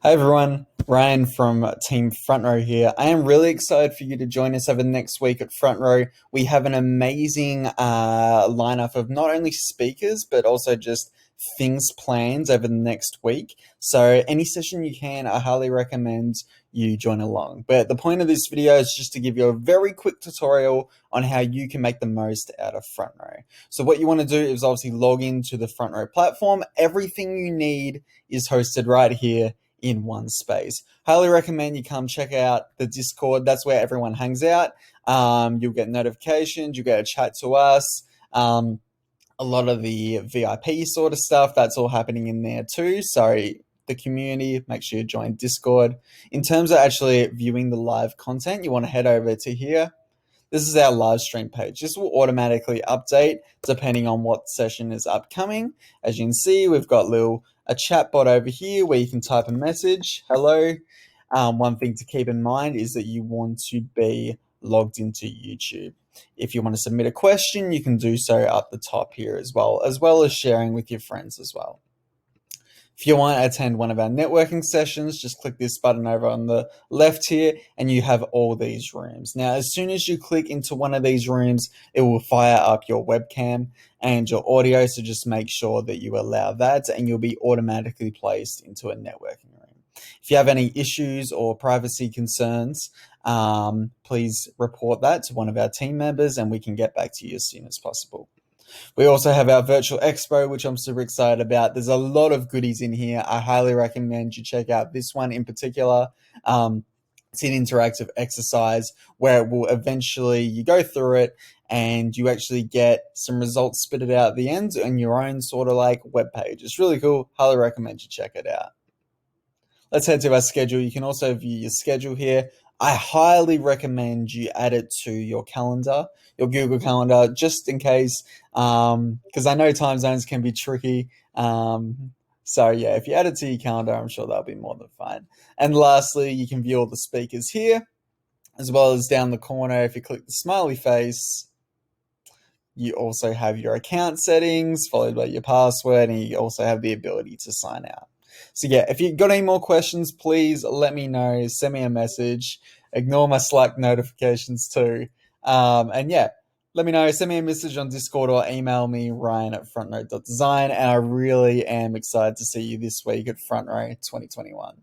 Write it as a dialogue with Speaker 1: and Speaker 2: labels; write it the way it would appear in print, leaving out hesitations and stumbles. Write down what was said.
Speaker 1: Hi everyone, Ryan from Team Front Row here. I am really excited for you to join us over the next week at Front Row. We have an amazing lineup of not only speakers but also just things planned over the next week. So any session you can, I highly recommend you join along. But the point of this video is just to give you a very quick tutorial on how you can make the most out of Front Row. So what you want to do is obviously log into the Front Row platform. Everything you need is hosted right here in one space. Highly recommend you come check out the Discord. That's where everyone hangs out. You'll get notifications, you'll get a chat to us. A lot of the VIP sort of stuff, that's all happening in there too. So the community, make sure you join Discord. In terms of actually viewing the live content, you want to head over to here. This is our live stream page. This will automatically update depending on what session is upcoming. As you can see, we've got a chat bot over here where you can type a message. Hello. One thing to keep in mind is that you want to be logged into YouTube. If you want to submit a question, you can do so up the top here as well as sharing with your friends as well. If you want to attend one of our networking sessions, just click this button over on the left here and you have all these rooms. Now, as soon as you click into one of these rooms, it will fire up your webcam and your audio. So just make sure that you allow that and you'll be automatically placed into a networking room. If you have any issues or privacy concerns, please report that to one of our team members and we can get back to you as soon as possible. We also have our virtual expo, which I'm super excited about. There's a lot of goodies in here. I highly recommend you check out this one in particular. It's an interactive exercise where it will eventually, you go through it and you actually get some results spitted out at the end on your own sort of like web page. It's really cool. Highly recommend you check it out. Let's head to our schedule. You can also view your schedule here. I highly recommend you add it to your calendar, your Google Calendar, just in case, because I know time zones can be tricky. So yeah, if you add it to your calendar, I'm sure that'll be more than fine. And lastly, you can view all the speakers here, as well as down the corner. If you click the smiley face, you also have your account settings followed by your password, and you also have the ability to sign out. So yeah, if you've got any more questions, please let me know. Send me a message. Ignore my Slack notifications too. And yeah, let me know. Send me a message on Discord or email me, Ryan at frontrow.design. And I really am excited to see you this week at Frontrow 2021.